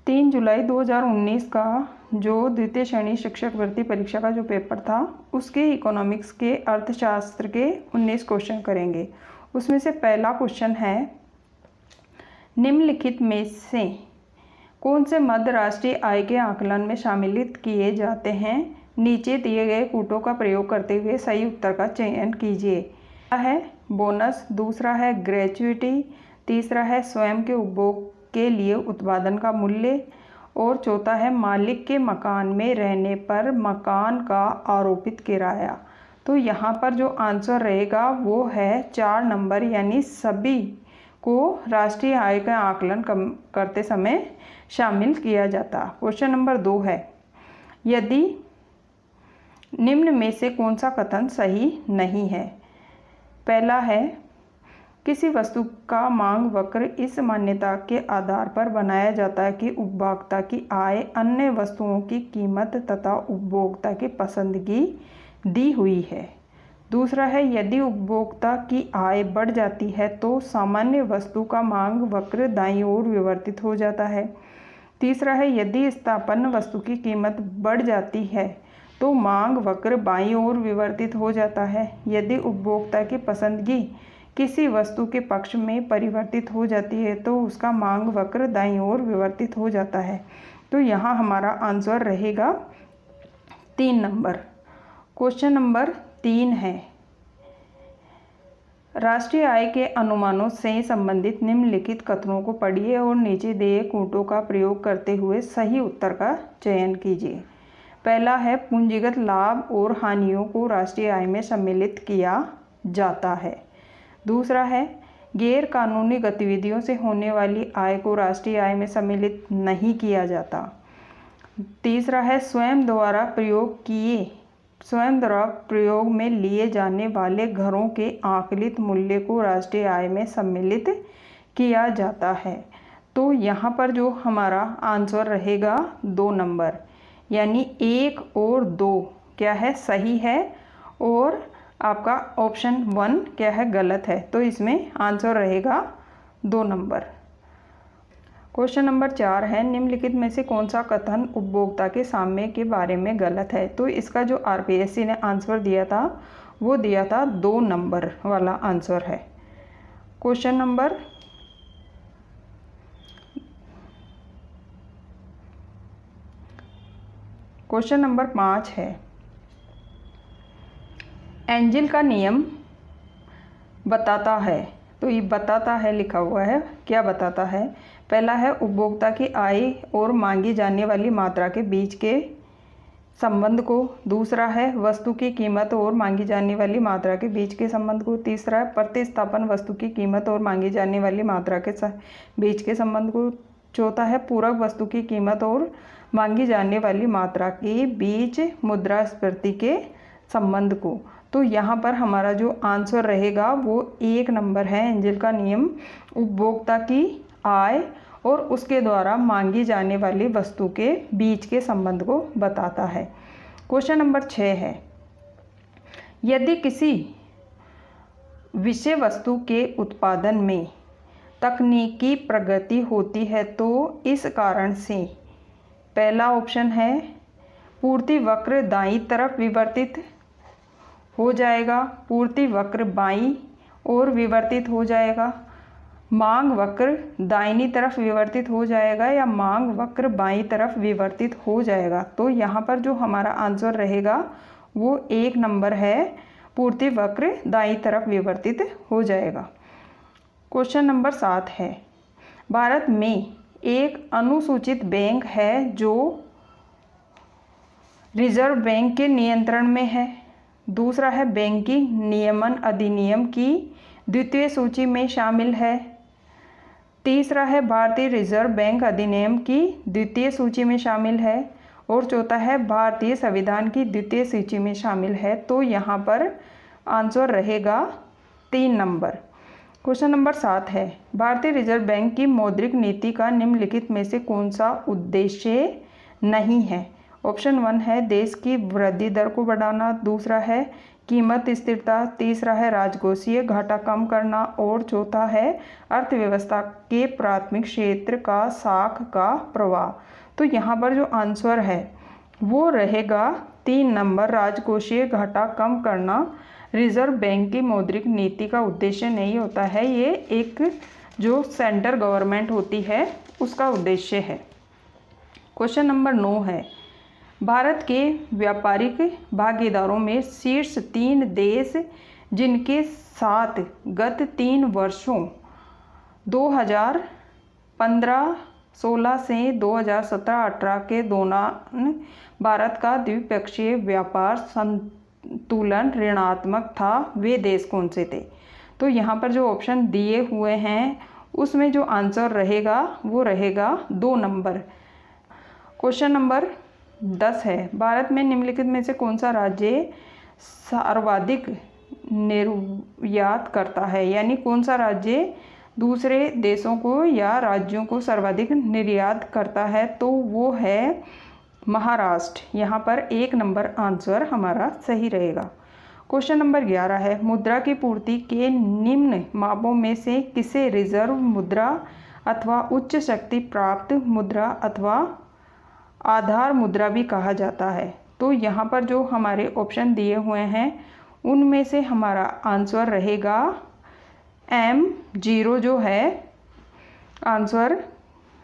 3 जुलाई 2019 का जो द्वितीय श्रेणी शिक्षक भर्ती परीक्षा का जो पेपर था उसके इकोनॉमिक्स के अर्थशास्त्र के 19 क्वेश्चन करेंगे। उसमें से पहला क्वेश्चन है, निम्नलिखित में से कौन से मद राष्ट्रीय आय के आकलन में शामिलित किए जाते हैं? नीचे दिए गए कूटों का प्रयोग करते हुए सही उत्तर का चयन कीजिए। पहला है बोनस, दूसरा है ग्रेच्युइटी, तीसरा है स्वयं के उपभोग के लिए उत्पादन का मूल्य और चौथा है मालिक के मकान में रहने पर मकान का आरोपित किराया। तो यहाँ पर जो आंसर रहेगा वो है 4 नंबर, यानी सभी को राष्ट्रीय आय का आकलन करते समय शामिल किया जाता। क्वेश्चन नंबर 2 है, यदि निम्न में से कौन सा कथन सही नहीं है? पहला है, किसी वस्तु का मांग वक्र इस मान्यता के आधार पर बनाया जाता है कि उपभोक्ता की आय अन्य वस्तुओं की कीमत तथा उपभोक्ता की पसंदगी दी हुई है। दूसरा है, यदि उपभोक्ता की आय बढ़ जाती है तो सामान्य वस्तु का मांग वक्र दाईं ओर विवर्तित हो जाता है। तीसरा है, यदि स्थापन्न वस्तु की कीमत बढ़ जाती है तो मांग वक्र बाईं ओर विवर्तित हो जाता है। यदि उपभोक्ता की पसंदगी किसी वस्तु के पक्ष में परिवर्तित हो जाती है तो उसका मांग वक्र दाईं ओर विवर्तित हो जाता है। तो यहाँ हमारा आंसर रहेगा 3 नंबर। क्वेश्चन नंबर 3 है, राष्ट्रीय आय के अनुमानों से संबंधित निम्नलिखित कथनों को पढ़िए और नीचे दिए कूटों का प्रयोग करते हुए सही उत्तर का चयन कीजिए। पहला है, पूंजीगत लाभ और हानियों को राष्ट्रीय आय में सम्मिलित किया जाता है। दूसरा है, गैर कानूनी गतिविधियों से होने वाली आय को राष्ट्रीय आय में सम्मिलित नहीं किया जाता। तीसरा है, स्वयं द्वारा प्रयोग में लिए जाने वाले घरों के आकलित मूल्य को राष्ट्रीय आय में सम्मिलित किया जाता है। तो यहाँ पर जो हमारा आंसर रहेगा 2 नंबर, यानी 1 और 2 क्या है, सही है और आपका ऑप्शन 1 क्या है, गलत है। तो इसमें आंसर रहेगा 2 नंबर। क्वेश्चन नंबर 4 है, निम्नलिखित में से कौन सा कथन उपभोक्ता के साम्य के बारे में गलत है? तो इसका जो आरपीएससी ने आंसर दिया था वो दिया था 2 नंबर वाला आंसर है। क्वेश्चन नंबर 5 है, एंजिल का नियम बताता है। तो ये बताता है लिखा हुआ है, क्या बताता है? पहला है, उपभोक्ता की आय और मांगी जाने वाली मात्रा के बीच के संबंध को। दूसरा है, वस्तु की कीमत और मांगी जाने वाली मात्रा के बीच के संबंध को। तीसरा है, प्रतिस्थापन वस्तु की कीमत और मांगी जाने वाली मात्रा के बीच के संबंध को। चौथा है, पूरक वस्तु की कीमत और मांगी जाने वाली मात्रा के बीच मुद्रास्फीति के संबंध को। तो यहाँ पर हमारा जो आंसर रहेगा वो 1 नंबर है, एंजिल का नियम उपभोक्ता की आय और उसके द्वारा मांगी जाने वाली वस्तु के बीच के संबंध को बताता है। क्वेश्चन नंबर 6 है, यदि किसी विषय वस्तु के उत्पादन में तकनीकी प्रगति होती है तो इस कारण से, पहला ऑप्शन है, पूर्ति वक्र दाईं तरफ विवर्तित हो जाएगा, पूर्ति वक्र बाईं ओर विवर्तित हो जाएगा, मांग वक्र दाहिनी तरफ विवर्तित हो जाएगा या मांग वक्र बाईं तरफ विवर्तित हो जाएगा। तो यहाँ पर जो हमारा आंसर रहेगा वो 1 नंबर है, पूर्ति वक्र दाईं तरफ विवर्तित हो जाएगा। क्वेश्चन नंबर 7 है, भारत में एक अनुसूचित बैंक है जो रिजर्व बैंक के नियंत्रण में है। दूसरा है, बैंकिंग नियमन अधिनियम की द्वितीय सूची में शामिल है। तीसरा है, भारतीय रिजर्व बैंक अधिनियम की द्वितीय सूची में शामिल है और चौथा है, भारतीय संविधान की द्वितीय सूची में शामिल है। तो यहाँ पर आंसर रहेगा 3 नंबर। क्वेश्चन नंबर 7 है, भारतीय रिजर्व बैंक की मौद्रिक नीति का निम्नलिखित में से कौन सा उद्देश्य नहीं है? ऑप्शन 1 है, देश की वृद्धि दर को बढ़ाना। दूसरा है, कीमत स्थिरता, तीसरा है राजकोषीय घाटा कम करना और चौथा है अर्थव्यवस्था के प्राथमिक क्षेत्र का शाख का प्रवाह। तो यहाँ पर जो आंसर है वो रहेगा 3 नंबर, राजकोषीय घाटा कम करना। रिजर्व बैंक की मौद्रिक नीति का उद्देश्य नहीं होता है, ये एक जो सेंट्रल गवर्नमेंट होती है उसका उद्देश्य है। क्वेश्चन नंबर 9 है, भारत के व्यापारिक भागीदारों में शीर्ष 3 देश जिनके साथ गत 3 वर्षों 2015-16 से 2017-18 के दौरान भारत का द्विपक्षीय व्यापार संतुलन ऋणात्मक था, वे देश कौन से थे? तो यहाँ पर जो ऑप्शन दिए हुए हैं उसमें जो आंसर रहेगा वो रहेगा 2 नंबर। क्वेश्चन नंबर 10 है, भारत में निम्नलिखित में से कौन सा राज्य सर्वाधिक निर्यात करता है? यानी कौन सा राज्य दूसरे देशों को या राज्यों को सर्वाधिक निर्यात करता है? तो वो है महाराष्ट्र। यहाँ पर 1 नंबर आंसर हमारा सही रहेगा। क्वेश्चन नंबर 11 है, मुद्रा की पूर्ति के निम्न मापों में से किसे रिजर्व मुद्रा अथवा उच्च शक्ति प्राप्त मुद्रा अथवा आधार मुद्रा भी कहा जाता है? तो यहाँ पर जो हमारे ऑप्शन दिए हुए हैं उनमें से हमारा आंसर रहेगा M0 जो है आंसर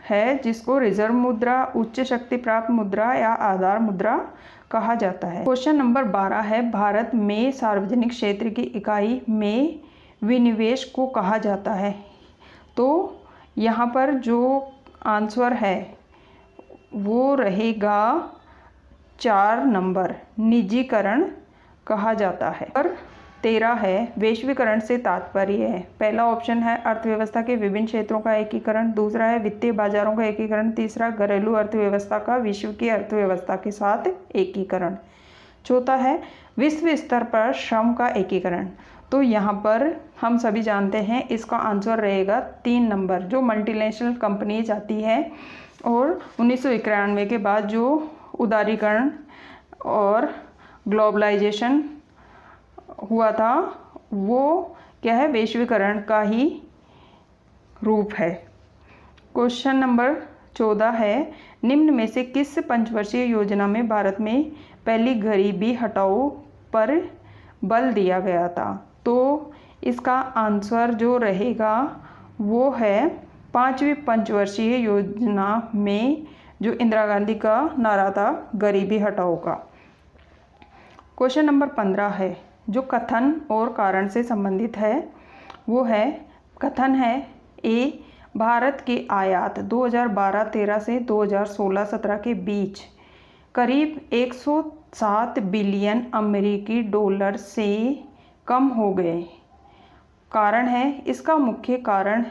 है, जिसको रिजर्व मुद्रा, उच्च शक्ति प्राप्त मुद्रा या आधार मुद्रा कहा जाता है। क्वेश्चन नंबर 12 है, भारत में सार्वजनिक क्षेत्र की इकाई में विनिवेश को कहा जाता है? तो यहाँ पर जो आंसर है वो रहेगा 4 नंबर, निजीकरण कहा जाता है। और 13 है, वैश्वीकरण से तात्पर्य है? पहला ऑप्शन है अर्थव्यवस्था के विभिन्न क्षेत्रों का एकीकरण, दूसरा है वित्तीय बाजारों का एकीकरण, तीसरा घरेलू अर्थव्यवस्था का विश्व की अर्थव्यवस्था के साथ एकीकरण, चौथा है विश्व स्तर पर श्रम का एकीकरण। तो यहाँ पर हम सभी जानते हैं इसका आंसर रहेगा 3 नंबर, जो मल्टीनेशनल कंपनीज आती है और 1991 के बाद जो उदारीकरण और ग्लोबलाइजेशन हुआ था वो क्या है, वैश्वीकरण का ही रूप है। क्वेश्चन नंबर 14 है, निम्न में से किस पंचवर्षीय योजना में भारत में पहली गरीबी हटाओ पर बल दिया गया था? तो इसका आंसर जो रहेगा वो है 5वीं पंचवर्षीय योजना में जो इंदिरा गांधी का नारा था गरीबी हटाओ का। क्वेश्चन नंबर 15 है, जो कथन और कारण से संबंधित है वो है, कथन है ए, भारत के आयात 2012-13 से 2016-17 के बीच करीब 107 बिलियन अमेरिकी डॉलर से कम हो गए। कारण है, इसका मुख्य कारण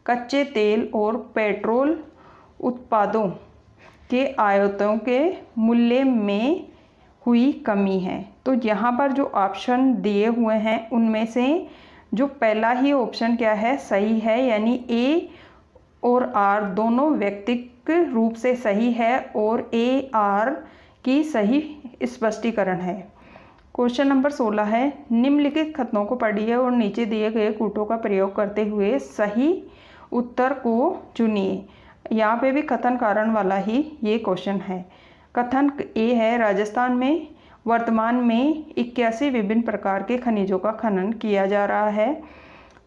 कच्चे तेल और पेट्रोल उत्पादों के आयातों के मूल्य में हुई कमी है। तो यहाँ पर जो ऑप्शन दिए हुए हैं उनमें से जो पहला ही ऑप्शन क्या है, सही है, यानी ए और आर दोनों व्यक्तिगत रूप से सही है और ए आर की सही स्पष्टीकरण है। क्वेश्चन नंबर 16 है, निम्नलिखित कथनों को पढ़िए और नीचे दिए गए कूटों का प्रयोग करते हुए सही उत्तर को चुनिए। यहाँ पे भी कथन कारण वाला ही ये क्वेश्चन है। कथन ए है, राजस्थान में वर्तमान में 81 विभिन्न प्रकार के खनिजों का खनन किया जा रहा है।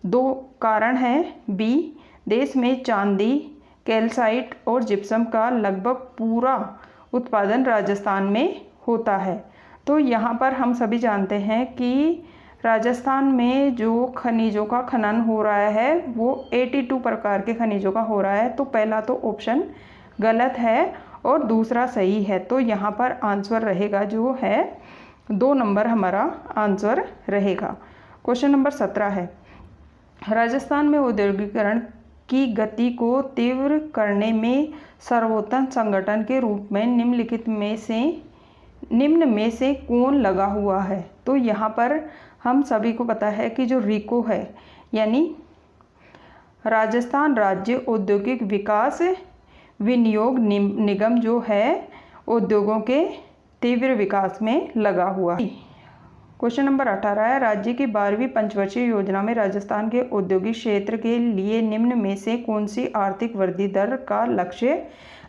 2 कारण है बी, देश में चांदी, कैल्साइट और जिप्सम का लगभग पूरा उत्पादन राजस्थान में होता है। तो यहाँ पर हम सभी जानते हैं कि राजस्थान में जो खनिजों का खनन हो रहा है वो 82 प्रकार के खनिजों का हो रहा है। तो पहला तो ऑप्शन गलत है और दूसरा सही है। तो यहाँ पर आंसर रहेगा जो है 2 नंबर हमारा आंसर रहेगा। क्वेश्चन नंबर 17 है, राजस्थान में औद्योगिकरण की गति को तीव्र करने में सर्वोत्तम संगठन के रूप में निम्न में से कौन लगा हुआ है? तो यहाँ पर हम सभी को पता है कि जो रिको है यानी राजस्थान राज्य औद्योगिक विकास विनियोग निगम जो है उद्योगों के तीव्र विकास में लगा हुआ है। क्वेश्चन नंबर 18 है, राज्य की 12वीं पंचवर्षीय योजना में राजस्थान के औद्योगिक क्षेत्र के लिए निम्न में से कौन सी आर्थिक वृद्धि दर का लक्ष्य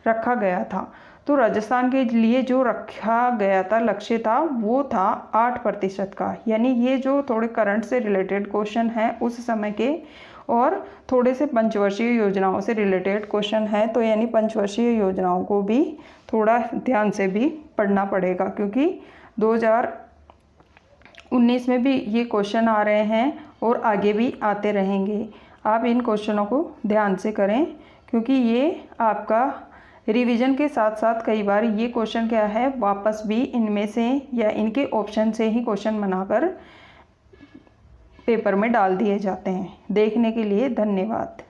रखा गया था। तो राजस्थान के लिए जो रखा गया था लक्ष्य था वो था 8% का। यानी ये जो थोड़े करंट से रिलेटेड क्वेश्चन हैं उस समय के और थोड़े से पंचवर्षीय योजनाओं से रिलेटेड क्वेश्चन है, तो यानी पंचवर्षीय योजनाओं को भी थोड़ा ध्यान से भी पढ़ना पड़ेगा, क्योंकि 2019 में भी ये क्वेश्चन आ रहे हैं और आगे भी आते रहेंगे। आप इन क्वेश्चनों को ध्यान से करें, क्योंकि ये आपका रिवीजन के साथ साथ कई बार ये क्वेश्चन क्या है वापस भी इनमें से या इनके ऑप्शन से ही क्वेश्चन बनाकर पेपर में डाल दिए जाते हैं। देखने के लिए धन्यवाद।